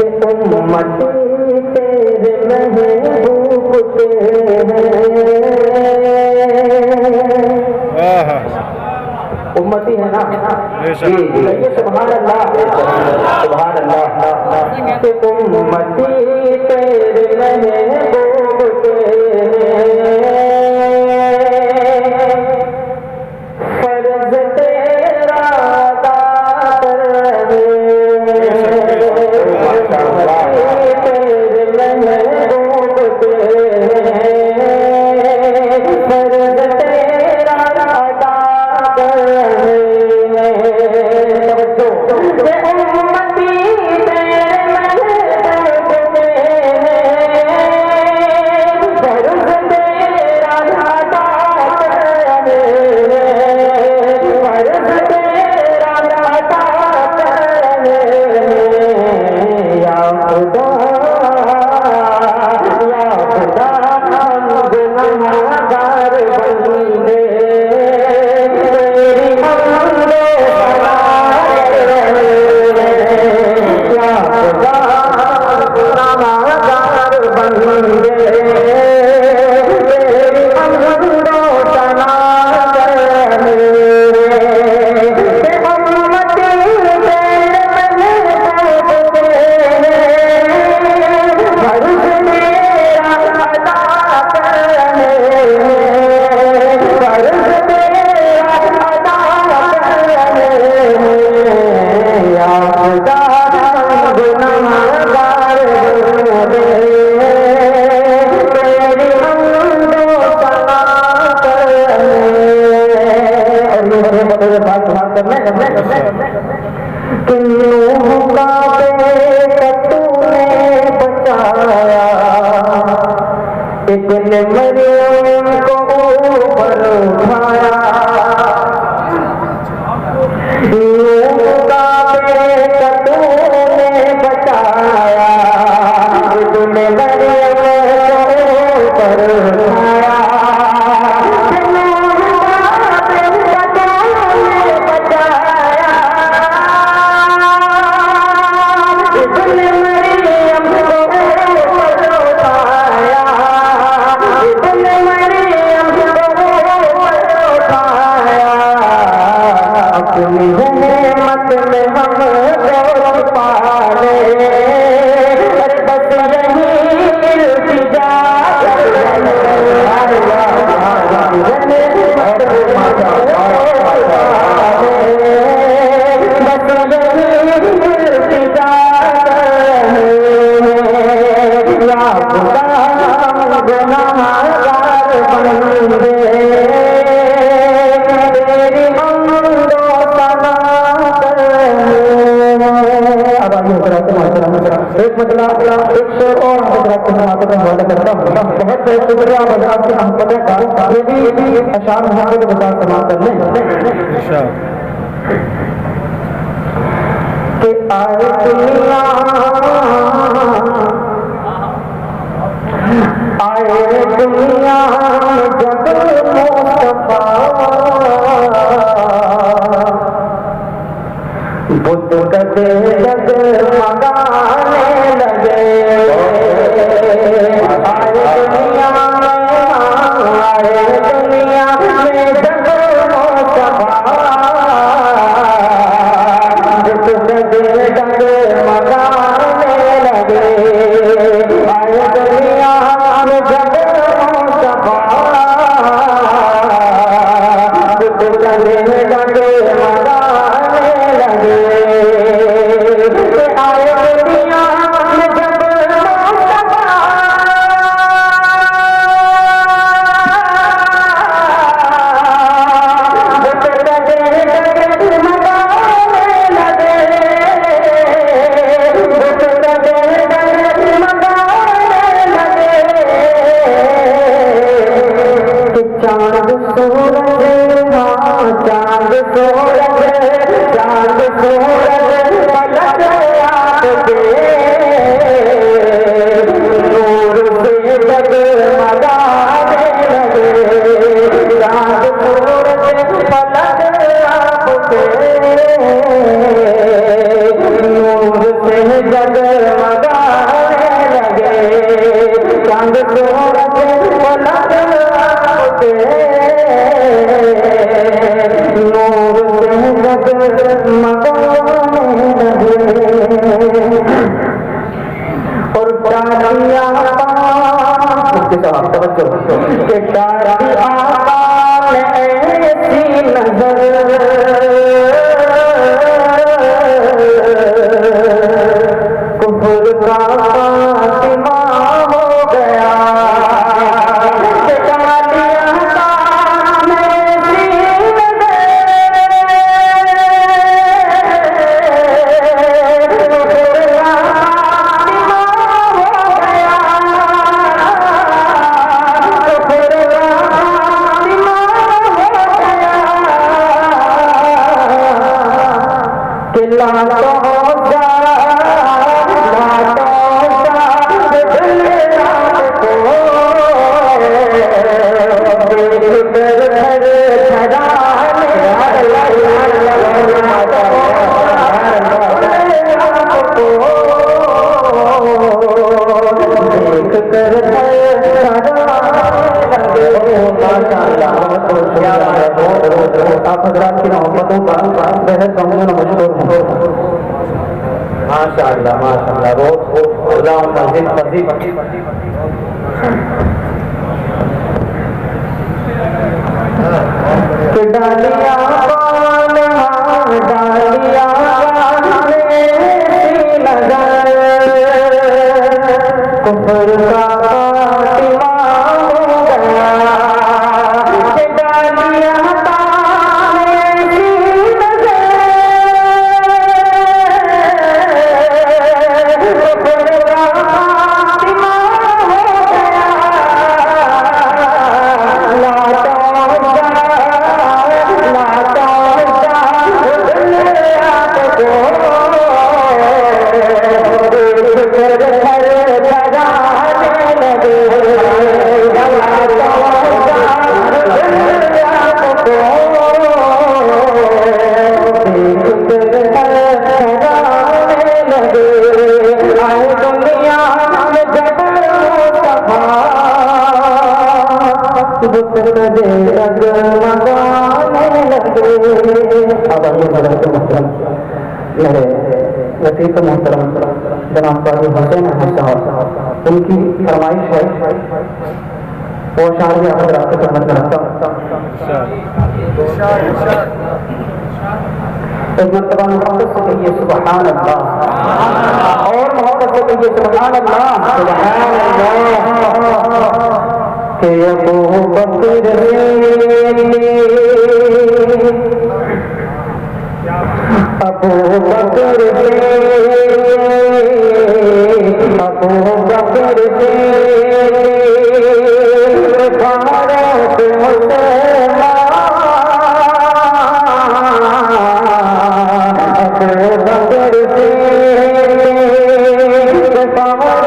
कि उम्मती तेरे महबूब के हैं। उम्मती है ना जी जी सुभान अल्लाह सुभान अल्लाह कि उम्मती तेरे महबूब के फर्ज तेरा अदा करने तेरे महबूब के फर्ज तेरा अदा करने साहब तवज्जो कि डाली आका ने ऐसी नजर कुफर का खातिमा हो गया। आप हजरात की मोहब्बतों पर बेहद कमजोर मशहूर हूँ। माशाअल्लाह माशाअल्लाह रोज अल्लाह मस्जिद मस्जिद कि डालिया डालिया नजर कुफर का खातिमा हो गया। कि डालिया मेरे लतीफ मोहतरम जनाब काजी हुसैन अहमद साहब उनकी फरमाइश है वो शायर में हजरात की खिदमत में रखता एक मरतबा मोहब्बत से कहिए सुभान अल्लाह और मोहब्बत से कहिए सुभान अल्लाह सुभान अल्लाह के अबू बकर अबू बकर से भारत मुसलमान अबू बकर से भारत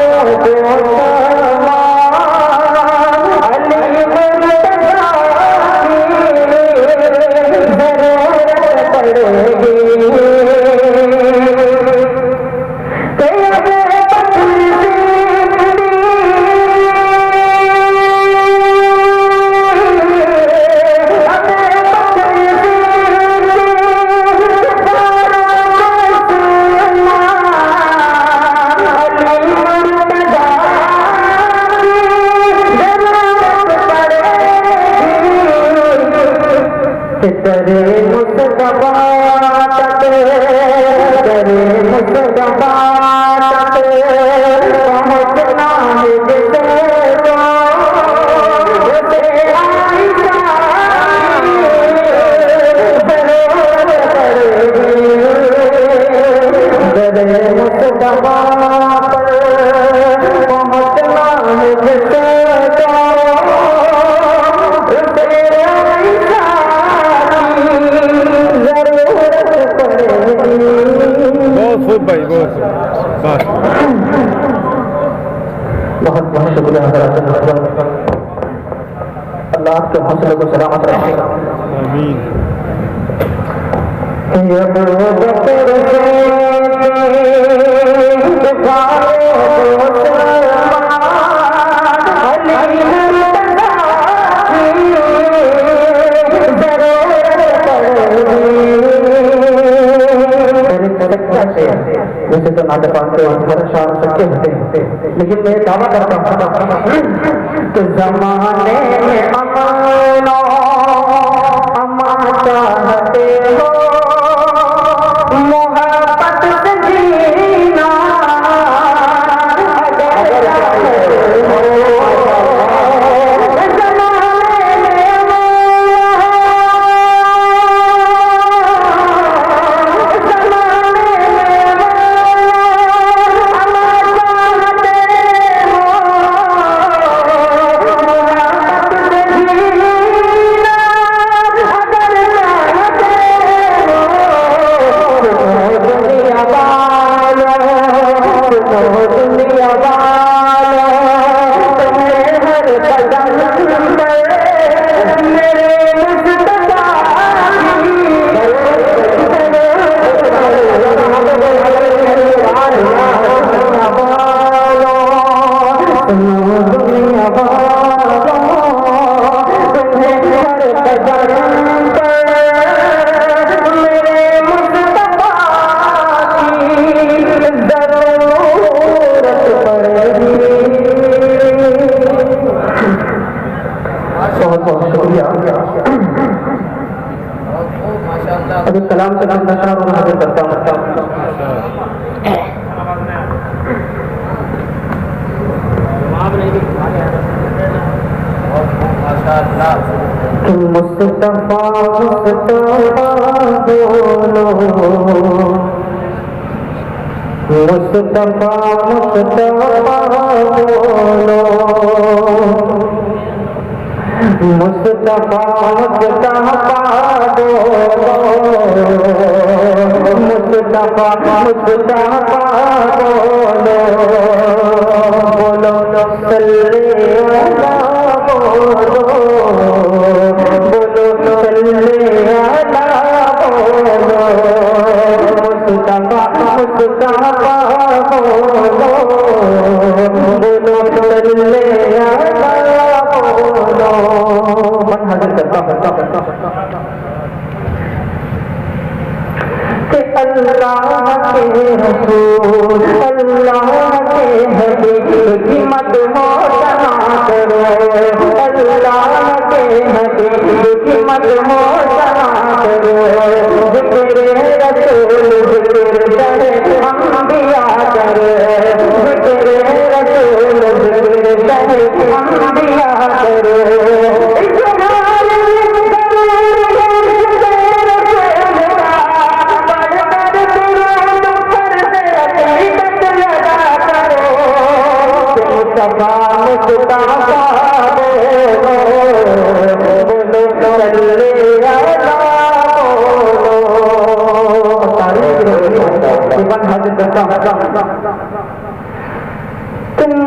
मुसलमान अली मुर्तज़ा की ज़रूरत पड़ेगी। करे मुस्तफा तक करे मुस्तफा तक पहुँचना है जिसे करे मुस्तफा पहुँचना है जिसे भाई बहुत बहुत बहुत शुक्रिया अल्लाह आपके हौसले को सलामत रखेगा। आमीन। वैसे तो नाटक के हर शार सच्चे होते हैं, लेकिन मैं दावा करता हूँ कि जमाने में अमानो अमा चाहते हो मोहब्बत से जीना अभी कलाम से नाम नशा और हाजिर करता हूँ। मुस्तफा मुस्तफा बोलो मुस्तफा मुस्तफा बोलो मुस्तफा मुस्तफा बोलो मुस्तफा मुस्तफा बोलो बोलो सल्ले अला बोलो बोलो सल्ले अला बोलो मुस्तफा मुस्तफा बोलो बोलो सल्ले अला बोलो। मन हाजिर करता कि अल्लाह के रसूल अल्लाह के हबीब की मदहोना करो अल्लाह के हबीब की मदहोना करो जिक्र रसूल जिक्र करे अंबिया करे जिक्र रसूल जिक्र करे अंबिया करे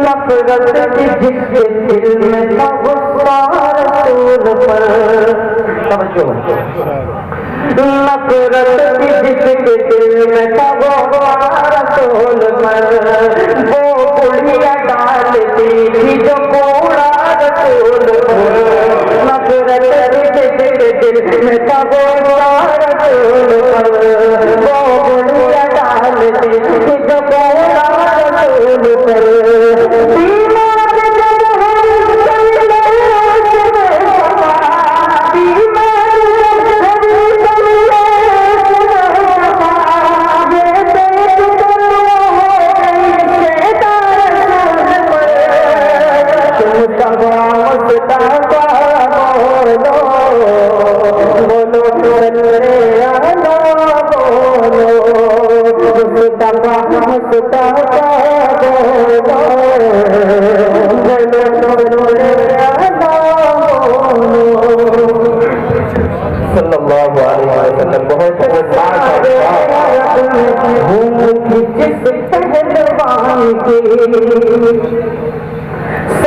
नफरत जिसके दिल में था गुस्सा रसूल पर नफरत जिसके दिल में था गुस्सा रसूल पर वो पुड़िया डालती थी जो कूड़ा रसूल पर नफरत जिसके दिल में था गुस्सा रसूल पर वो पुड़िया डालती थी जो कूड़ा रसूल पर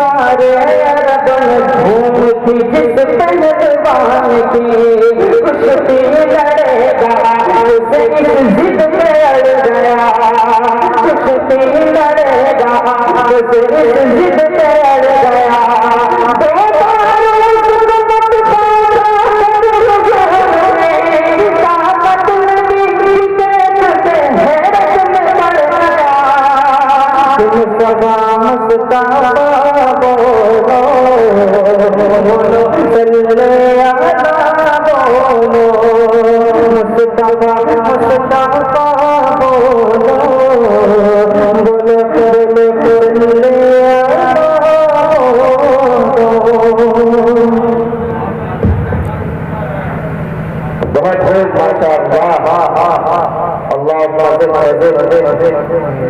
सारे घूम थी जिस पहलवान की कुश्ती लड़ेगा उसे इस जिद पे अड़ गया कुश्ती लड़ेगा उसे इस जिद पे अड़ गया ताकत मुस्तफा मुस्तफा बोलो सल्ले अला बोलो मुस्तफा मुस्तफा बोलो बोलो सल्ले बहुत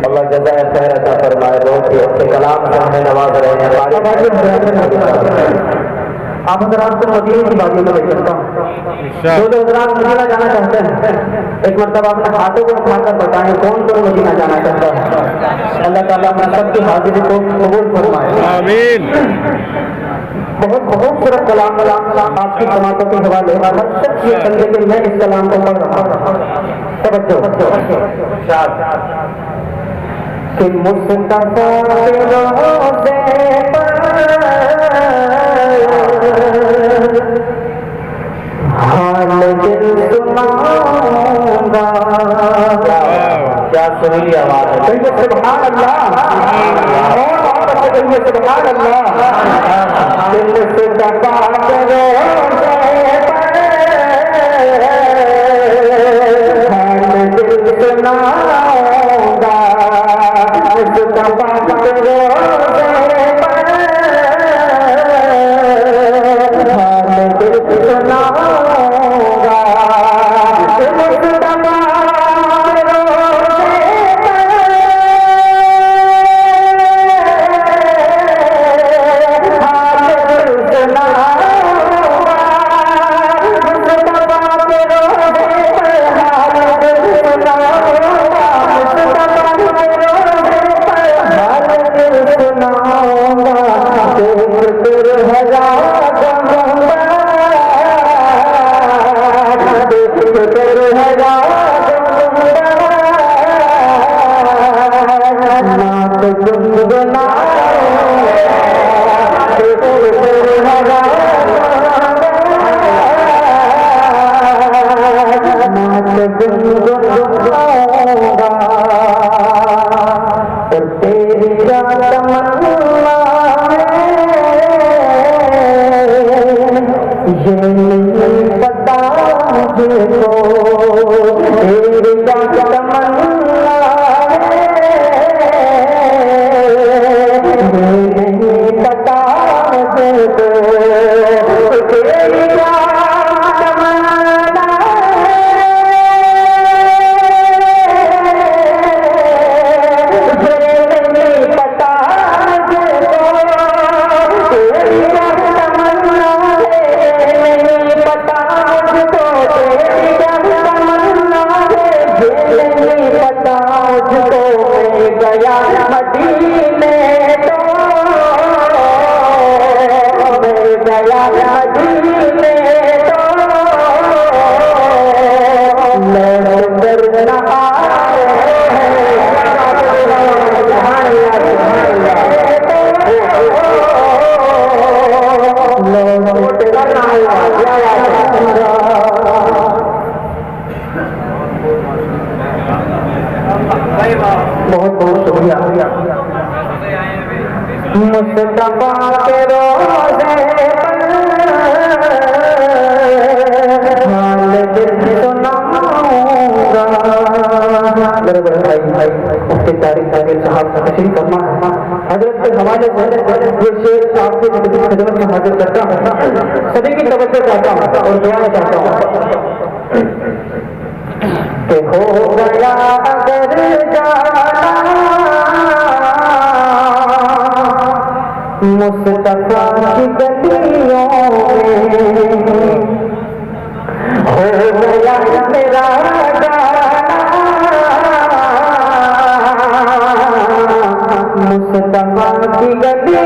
अल्लाह जज़ाए खैर अता फरमाए। बहुत ही अच्छे कलाम से हमें नवाज रहे हैं। आप हजरात को मदीने की बातों में चलता हूँ। जो लोग हजरात मदीना जाना चाहते हैं एक मरतबा अपने हाथों को उठाकर बताएं कौन कौन मदीना जाना चाहता है। अल्लाह ताला अपना सबकी हाजिरी को कबूल फरमाए। आमीन। बहुत खूबसूरत कलाम आपकी समातों के हवाले ये समझे कि मैं इस कलाम को पढ़ रहा हूँ। तवज्जो कि मुस्तफा के रोज़े पर हाल दिल सुनाऊंगा। क्या सुरीली आवाज है। कहिए सुभान अल्लाह। और वापस से कहिए सुभान अल्लाह। दिल से दबा करो हाल दिल सुनाऊंगा। दबा करो हाल दिल सुनाऊंगा। बहुत बहुत शुक्रिया। मुस्तफा के रोज़े पर हाल दिल सुनाऊंगा। मेरे बड़े भाई मुफ्ती तारिक साहब का तशरीफ फरमा है। हजरत के हवाले से ये शेर आपकी खिदमत में हाजिर करता हूँ। सभी की तवज्जो चाहता हूँ और दुआ चाहता हूँ कि हो गया अगर जाना मुस्तफा की गलियों में, हो गया मेरा जाना मुस्तफा की गलियों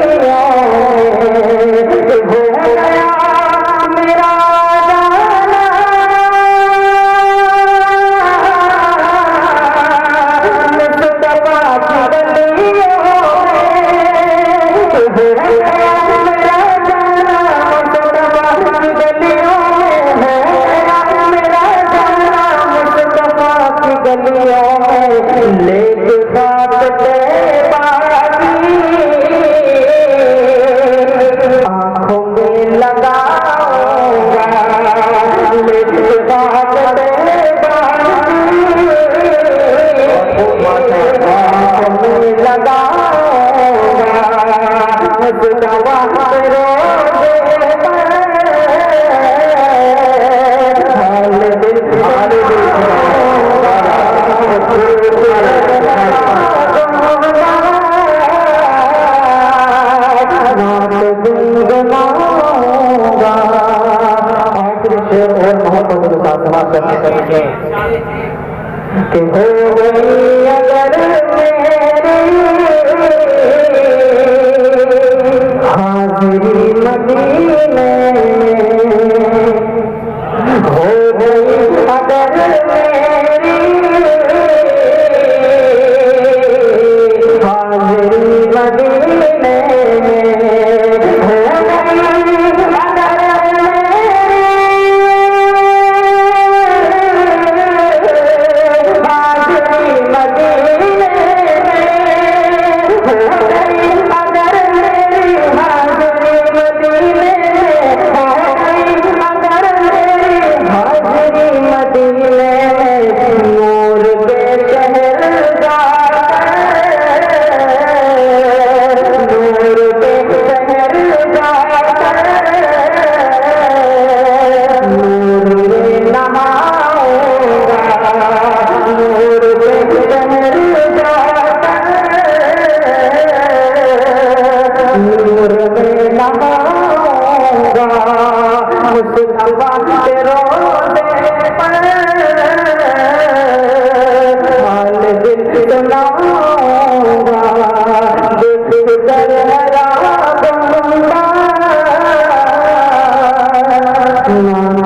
में, हो गया मेरा लेके बात कि हो गई अगर मेरी हाजिरी मदीने में, हो गई अगर मेरी हाजिरी मदीने में, हो गई अगर हाजिरी मदीने में, हो गई अगर मेरी हाजिरी मदीने में, हो गई अगर मेरी हाजिरी मदीने में, नूर के शहरदार, नूर के शहरदार, नूर में नहाऊंगा, नूर के शहरदार, नूर में नहाऊंगा, मुस्तफा के रोज़े पर हाल दिल सुनाऊंगा, देख कर हैरान दूंगा, नाम